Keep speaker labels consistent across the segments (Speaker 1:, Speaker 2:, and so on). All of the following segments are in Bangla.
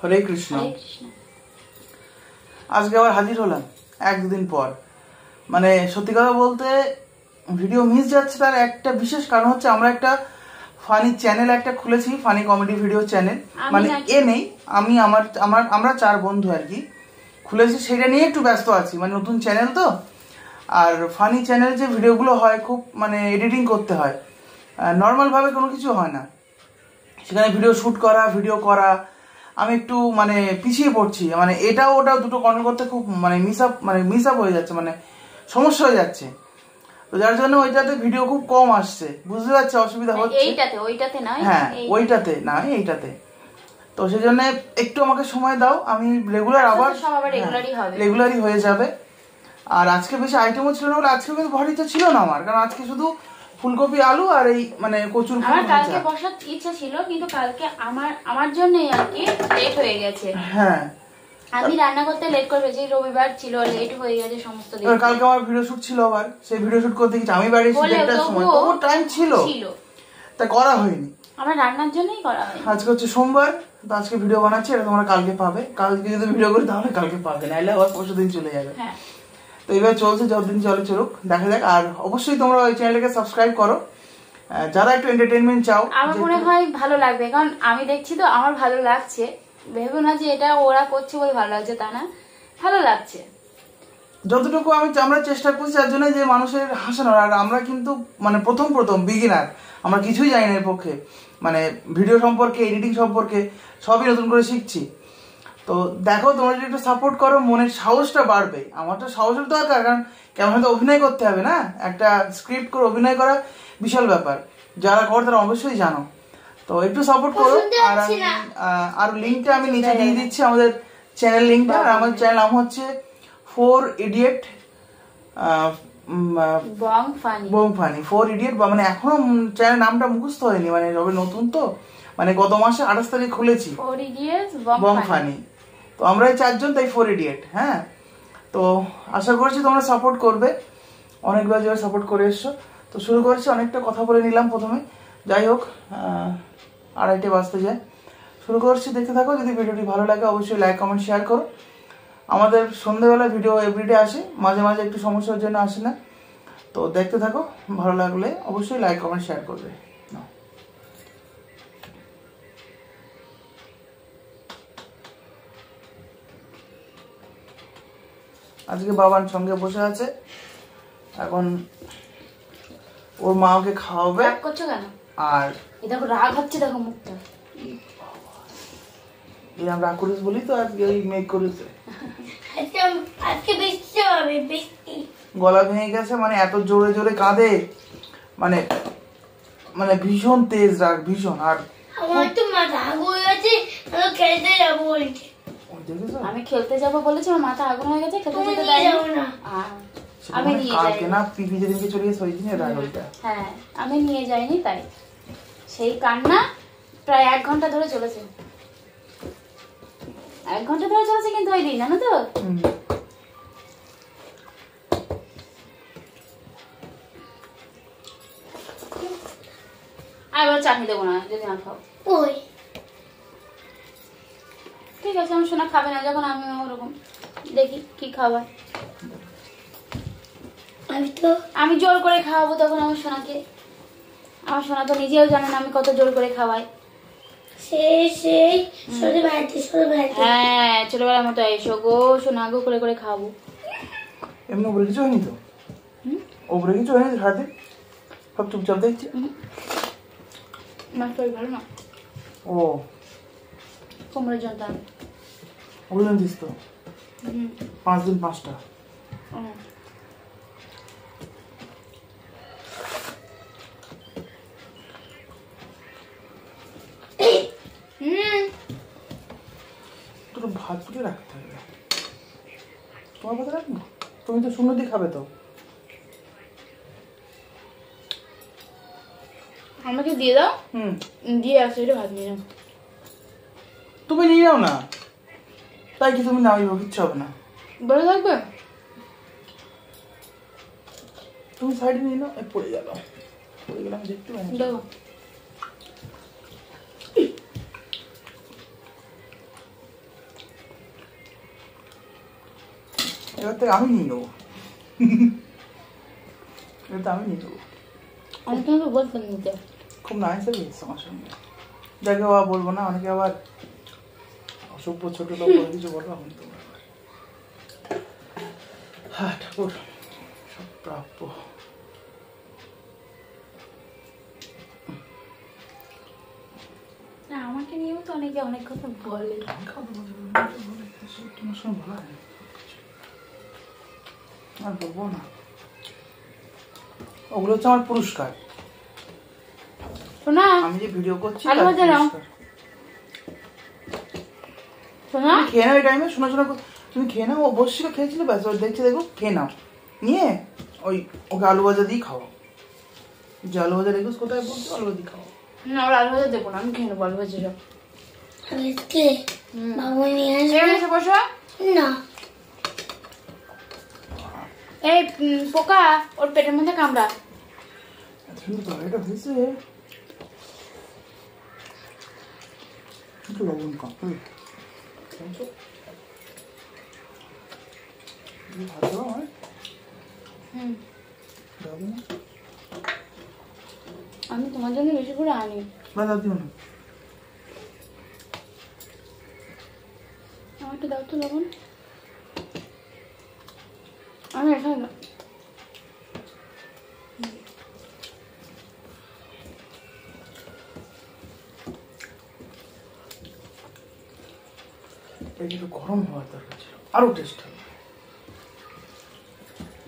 Speaker 1: হরে কৃষ্ণ। আজকে আবার হাজির হলাম এক দুদিন পর। মানে সত্যি কথা বলতে ভিডিও মিস যাচ্ছে, তার একটা বিশেষ কারণ হচ্ছে আমরা একটা ফানি চ্যানেল একটা খুলেছি, ফানি কমেডি ভিডিও চ্যানেল। মানে নেই, আমি আমরা 4 বন্ধু আর কি খুলেছি, সেটা নিয়ে একটু ব্যস্ত আছি। মানে নতুন চ্যানেল তো, আর ফানি চ্যানেল যে ভিডিওগুলো হয় খুব মানে এডিটিং করতে হয়, নর্মালভাবে কোনো কিছু হয় না। সেখানে ভিডিও করা আমি একটু মানে পিছিয়ে পড়ছি। মানে এটাও ওটাও দুটো কন্ট্রোল করতে খুব মানে মিস আপ হয়ে যাচ্ছে, মানে সমস্যা হয়ে যাচ্ছে। তো যার জন্য ওইটাতে ভিডিও খুব কম আসছে, বুঝতে পারছি অসুবিধা হচ্ছে। এইটাতে তো সেই জন্য একটু আমাকে সময় দাও, আমি রেগুলার আবার রেগুলারই হয়ে যাবে। আর আজকে বেশি আইটেমও ছিল না বলে আজকে কিন্তু ভারীটা ছিল না আমার, কারণ আজকে শুধু ফুলকপি আলু আর এই মানে কচুর ফুল।
Speaker 2: আমার কালকে বসার ইচ্ছা ছিল, কিন্তু কালকে আমার জন্যই আর কি লেট হয়ে গেছে।
Speaker 1: হ্যাঁ,
Speaker 2: আমি রান্না করতে লেট করে ফেলেছি, রবিবার ছিল, লেট হয়ে গেছে সমস্ত দিন।
Speaker 1: কালকে আমার ভিডিও শুট ছিল, আবার সেই ভিডিও শুট করতে গেছি আমি বাড়ি এসে দেড়টার সময়, তবু টাইম ছিল তাই করা হয়নি।
Speaker 2: আমার রান্নার জন্যই করা হয়নি।
Speaker 1: আজকে হচ্ছে সোমবার, তো আজকে ভিডিও বানাচ্ছি, এটা তোমরা কালকে পাবে। কালকে যদি ভিডিও করি তাহলে কালকে পাবে, নাইলে আবার পরশু দিন চলে যাবে। তো এইভাবে চলছে, যতদিন চলে চলুক, দেখা যাক। আর অবশ্যই তোমরা ওই চ্যানেলটাকে সাবস্ক্রাইব করো যারা একটু এন্টারটেইনমেন্ট চাও।
Speaker 2: আমার মনে হয় ভালো লাগবে, কারণ আমি দেখছি তো আমার ভালো লাগছে। ভেবো না যে এটা ওরা করছে বলে ভালো লাগছে, তা না, ভালো লাগছে।
Speaker 1: যতটুকু আমরা চেষ্টা করছি তার জন্য যে মানুষের হাসানোর। আর আমরা কিন্তু মানে প্রথম বিগিনার, আমরা কিছুই জানি না এর পক্ষে, মানে ভিডিও সম্পর্কে, এডিটিং সম্পর্কে সবই নতুন করে শিখছি। তো দেখো, তোমরা যদি একটু সাপোর্ট করো মনের সাহসটা বাড়বে। আমার তো সাহসের দরকার, কারণ কেমন তো অভিনয় করতে হবে না, একটা স্ক্রিপ্ট করে অভিনয় করা বিশাল ব্যাপার। যারা করো তারা অবশ্যই জানো। তো একটু সাপোর্ট করো। আর লিঙ্কটা আমি নিচে দিয়ে দিচ্ছি, আমাদের চ্যানেল লিঙ্কটা। আর আমাদের চ্যানেল নাম হচ্ছে 4 ইডিয়েট বং ফানি 4 ইডিয়েট। মানে এখনো চ্যানেল নামটা মুখস্থ হয়নি, মানে সবে নতুন তো, মানে গত মাসে 28 তারিখ খুলেছি
Speaker 2: 4 ইডিয়েটস
Speaker 1: বং ফানি। তো আমরা 4 জন, তাই 4 ইডিয়েট। হ্যাঁ, তো আশা করছি তোমরা সাপোর্ট করবে, অনেকবার যেভাবে সাপোর্ট করে এসছো। তো শুরু করছি, অনেকটা কথা বলে নিলাম প্রথমে, যাই হোক 2:30 বাজতে যায়। শুরু করছি, দেখতে থাকো। যদি ভিডিওটি ভালো লাগে অবশ্যই লাইক কমেন্ট শেয়ার করো। আমাদের সন্ধ্যেবেলা ভিডিও এভরিডে আসে, মাঝে মাঝে একটু সমস্যার জন্য আসে না। তো দেখতে থাকো, ভালো লাগলে অবশ্যই লাইক কমেন্ট শেয়ার করবে। আজকে বাবার সঙ্গে বসে আছে, এখন ওর মা ওকে খাওয়াবে।
Speaker 2: রাগ করছো কেন?
Speaker 1: আর
Speaker 2: দেখো রাগ হচ্ছে, দেখো মুখটা।
Speaker 1: আমি রাগ করিস বলি তো আজকে ওই মেক করেছে। গলা ভেঙে গেছে, মানে এত জোরে জোরে কাঁদে, মানে মানে ভীষণ তেজ রাগ, ভীষণ। আর
Speaker 2: আমি খেলতে যাবো বলেছি, আমার মাথা আগুন হয়ে গেছে। খেলতে যেতে দেয় না, আমি নিয়ে যাই না।
Speaker 1: পিপি যেদিনকে চলে গেছে ওই দিনে রাগ ওইটা।
Speaker 2: হ্যাঁ, আমি নিয়ে যাইনি, তাই সেই কান্না প্রায় 1 ঘন্টা ধরে চলেছে। 1 ঘন্টা ধরে চলেছে, কিন্তু ওই দিন জানো তো, আর চাটনি দেবো না যদি না খাও। ওই ঠিক আছে, আমার সোনা খাবে না যখন, আমি ওরকম দেখি কি খাবার। আমি জোর করে খাওয়াবো তখন আমার সোনাকে। আমার সোনা তো নিজেও জানে না আমি কত জোর করে খাওয়াই। হ্যাঁ, ছোটবেলার মতো এসো গো সোনা গো, করে করে খাওয়াবো।
Speaker 1: এমনি ওপরে কিছু হয়নি তো? ওপরে কিছু হয়নি হাতে, সব চুপচাপ দেখছি।
Speaker 2: আমার শরীর ভালো না।
Speaker 1: ও,
Speaker 2: কোমরের যন্ত্রণা।
Speaker 1: ওজন দিস তো? 5 দিন 5টা। ভাত পুড়ে রাখতে হবে। তোমার ভাত রাখবো, তুমি তো 0 দিয়ে খাবে তো।
Speaker 2: আমাকে দিয়ে দাও। দিয়ে আসো, এটা ভাত নিয়ে নাও।
Speaker 1: তুমি নিয়ে নাও না, তাই কি তুমি নাও, কিচ্ছু হবে না।
Speaker 2: ভালো লাগবে,
Speaker 1: তুমি সাইডে নিয়ে নাও। পড়ে গেলাম দেখতে পাই।
Speaker 2: দেখো
Speaker 1: এবার থেকে আমি নিয়ে নেবো। এবার তো আমি নিয়ে নেবো।
Speaker 2: আমি তোমাকে বলতাম নিতে।
Speaker 1: খুব নাইস হবে আমার সঙ্গে। যাকে বাবা বলবো না, অনেকে আবার অসভ্য ছোট লোক বলে কিছু বলবো আমি তো। হ্যাঁ ঠাকুর সব প্রাপ্য।
Speaker 2: না আমাকে নিয়েও তো অনেকে অনেক কথা বলে।
Speaker 1: তোমার সঙ্গে বলা হয় আর বলবো না, ওগুলো হচ্ছে আমার পুরস্কার।
Speaker 2: শোনা
Speaker 1: আমি যে ভিডিও করছি
Speaker 2: আলু ভাজা নাও। শোনা
Speaker 1: খেয়ে নাও এই টাইমে, শোনা শোনা তুমি খেয়ে নাও। ও বসছিল খেয়েছিল, ব্যাস ওই দেখছি দেখো খেয়ে নাও, নিয়ে ওই ওকে আলু ভাজা দিয়ে খাও। যে আলু ভাজা রেখেছ কোথায় বলছো, আলু ভাজা খাও।
Speaker 2: না ওর আলু ভাজা দেবো না, আমি খেয়ে নেবো আলু ভাজা সব।
Speaker 3: আজকে বাবু নিয়ে আসবে
Speaker 2: এখানে এসে বসো।
Speaker 3: না।
Speaker 2: এই পোকা ওর পেটের মধ্যে কামড়া।
Speaker 1: এত সুন্দর তরকারিটা হয়েছে, একটু লবণ কম। ভাত দাও আমার, দাও না।
Speaker 2: আমি তোমার জন্য বেশি করে আনি।
Speaker 1: বা দাও দিও না।
Speaker 2: আমার একটু দাও তো লবণ। আমি এখানে দাও।
Speaker 1: এটা একটু গরম হওয়ার দরকার ছিল, আরো টেস্ট হবে।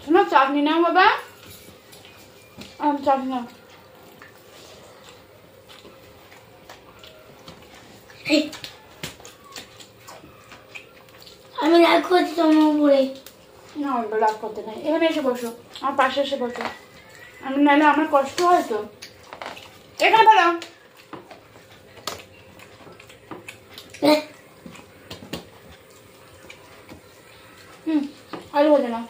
Speaker 2: শোনো চাটনি নাও বাবা, চাটনি নাও।
Speaker 3: আমি রাগ করছি তোমার উপরে।
Speaker 2: না ওটা রাগ করতে নাই, এখানে এসে বসো, আমার পাশে এসে বসো। আমি নাহলে আমার কষ্ট হয় তো। এখানে দাঁড়াও। আলু ভাজা নাও।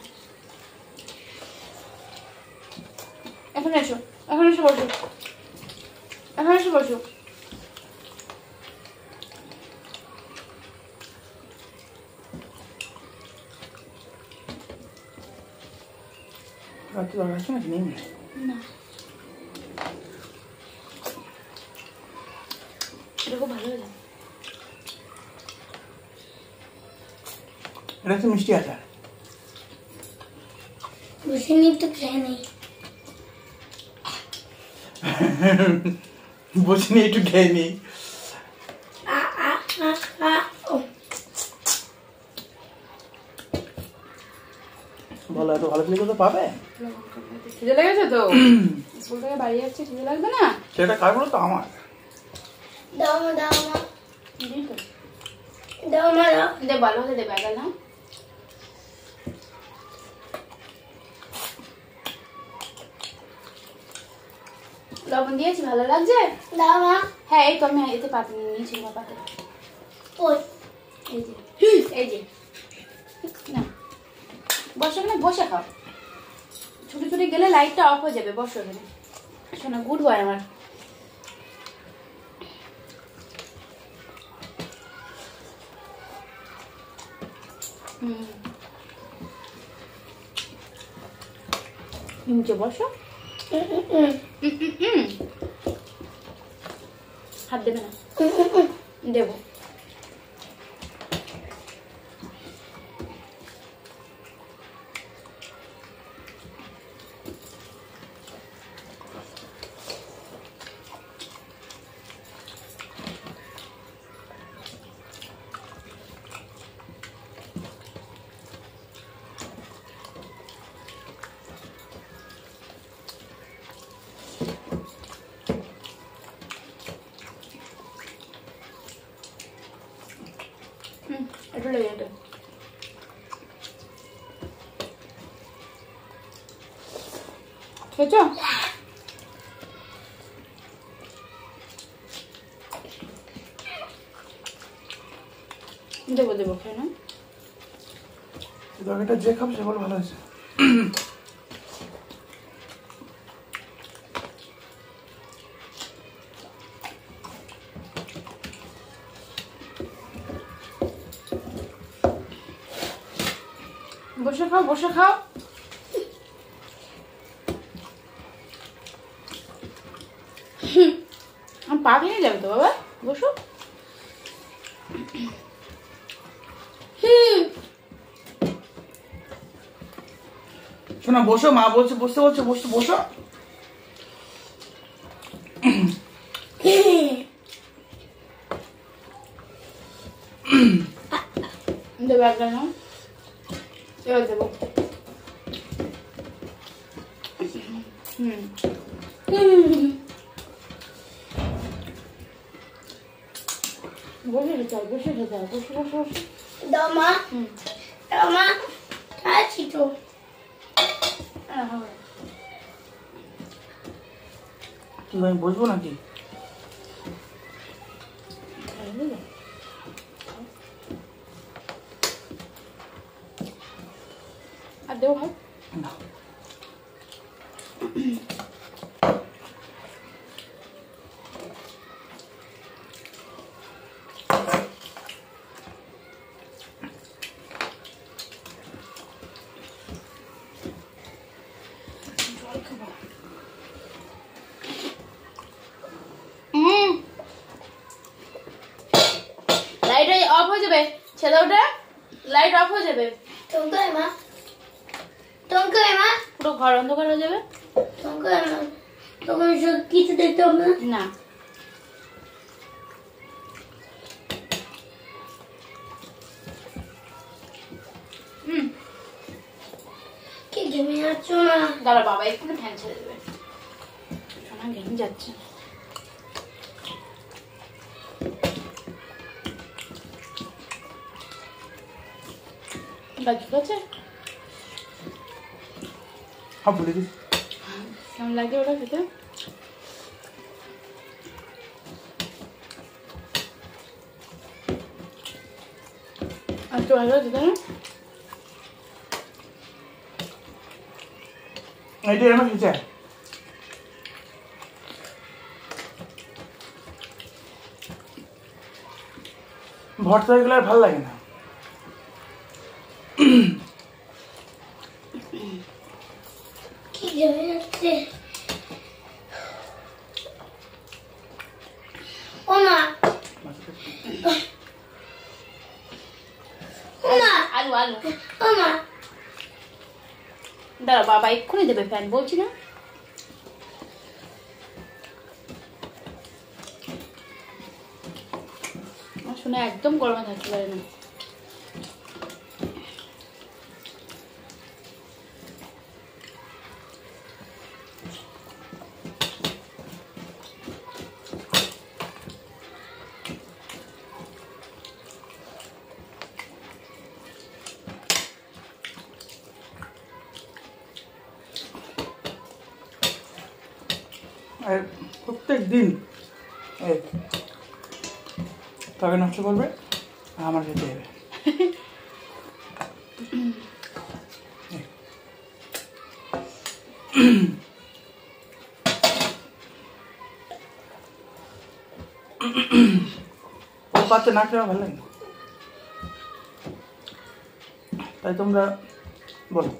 Speaker 2: এখানে এসো, এখানে এসে বসো, এখানে এসে বসো।
Speaker 1: রাত্রে দরকার আছে নাকি? নেই।
Speaker 2: না এটা খুব ভালো লাগে।
Speaker 1: এটা হচ্ছে মিষ্টি আচার।
Speaker 3: বসে নিয়ে তো খেয়ে নেই।
Speaker 1: বসে নিয়ে একটু খেয়ে নিই। বলো এত ভালো ছিল তো পাবে।
Speaker 2: খিদে লেগেছে তো, স্কুল থেকে বাড়ি যাচ্ছে, খিদে লাগবে না?
Speaker 1: সেটা কার বলো তো আমার।
Speaker 3: দাও মা, দাও মা,
Speaker 2: দিই তো।
Speaker 3: দাও মা, দাও।
Speaker 2: দে ভালো হতে দে ব্যাগা না। লবণ দিয়েছি, ভালো লাগছে?
Speaker 3: দাও মা।
Speaker 2: হ্যাঁ এই তো আমি এতে পাতি নিয়েছি আমার পাতে।
Speaker 3: ওই
Speaker 2: এই যে এই যে না বসো, এখানে বসে খাও। ছুটি ছুটি গেলে লাইটটা অফ হয়ে যাবে, বসো এখানে। শোনা গুড বয় আমার। নিচে বসো। হাত দেবে না, দেবো। একটু লেগে এটা খেয়েছো? দেবো দেবো, খেয়ে না।
Speaker 1: তরকারিটা যে খাবে সে বলে ভালো হয়েছে।
Speaker 2: বসে খাও, বসে খাও। আমার পা ভেঙে যাবে তো বাবা, বসো।
Speaker 1: শোনা বসো, মা বলছে বসতে বলছে, বসতে বসো।
Speaker 2: দেবো একবার নাও, এবার দেবো। বসে যেতে হবে, বসে যেতে হবে, বসে বসে বসে।
Speaker 3: দাও মা, দাও মা, খাচ্ছি তো।
Speaker 1: কি আমি বসবো নাকি?
Speaker 2: আর দেবো ভাই
Speaker 1: না।
Speaker 2: লাইট অফ হয়ে যাবে, ছেলে ওটা লাইট অফ হয়ে যাবে,
Speaker 3: টঙ্কাই মা, টঙ্কাই মা,
Speaker 2: পুরো ঘর অন্ধকার হয়ে যাবে।
Speaker 3: টঙ্কাই মা, তখন সব কিছু দেখতে হবে না।
Speaker 2: না
Speaker 3: কি ঘেমে যাচ্ছ না?
Speaker 2: দাঁড়া বাবা একটু ফ্যান ছেড়ে দেবে, সোনা ঘেমে যাচ্ছে। ঠিক আছে,
Speaker 1: হ্যাঁ বলে দিস।
Speaker 2: কেমন লাগে ওটা খেতে? আর তো ভালো আছে তাই না?
Speaker 1: এইটা আমার খেয়েছে। ভর্তা এগুলো আর ভালো লাগে না।
Speaker 3: কি ঘেমে যাচ্ছে। ও মা, ও মা,
Speaker 2: আলু আলু,
Speaker 3: ও মা,
Speaker 2: দাঁড়া বাবা এক্ষুনি দেবে ফ্যান, বলছি না। শুনে একদম গরমে থাকতে পারে না।
Speaker 1: আর প্রত্যেক দিন এই তবে নষ্ট করবে আর আমার খেতে হবে। ওর পাতে না খেলে ভালো লাগে না। তাই তোমরা বলো।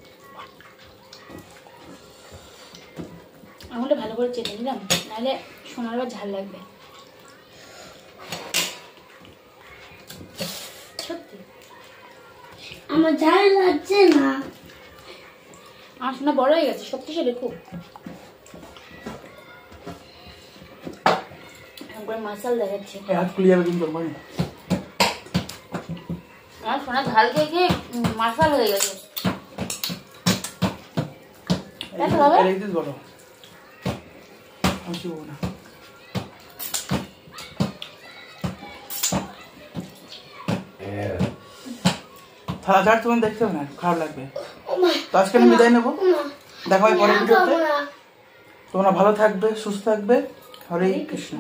Speaker 2: আঙুলটা ভালো করে চেটে নিলাম, নাহলে সোনার আবার ঝাল লাগবে। সত্যি
Speaker 3: আমার ঝাল লাগছে না।
Speaker 2: আমার সোনা বড় হয়ে গেছে শক্তিশালী খুব। একবার মাসাল দেখাচ্ছে।
Speaker 1: এই হাত খুলে যাবে কিন্তু মানে
Speaker 2: আমার সোনা ঝাল খেয়ে খেয়ে মাসাল হয়ে গেছে। দেখো বাবা,
Speaker 1: এই দিস বলো আমি শিখবো না। থালা ঝাড় তোমার দেখতে হবে না, খারাপ লাগবে।
Speaker 3: ও মা,
Speaker 1: তো আজকে আমি বিদায় নেবো,
Speaker 3: ও মা,
Speaker 1: দেখা হয় পরের
Speaker 3: না
Speaker 1: ভিডিওতে।
Speaker 3: খাবো না।
Speaker 1: তোমরা ভালো থাকবে, সুস্থ থাকবে। হরে কৃষ্ণ।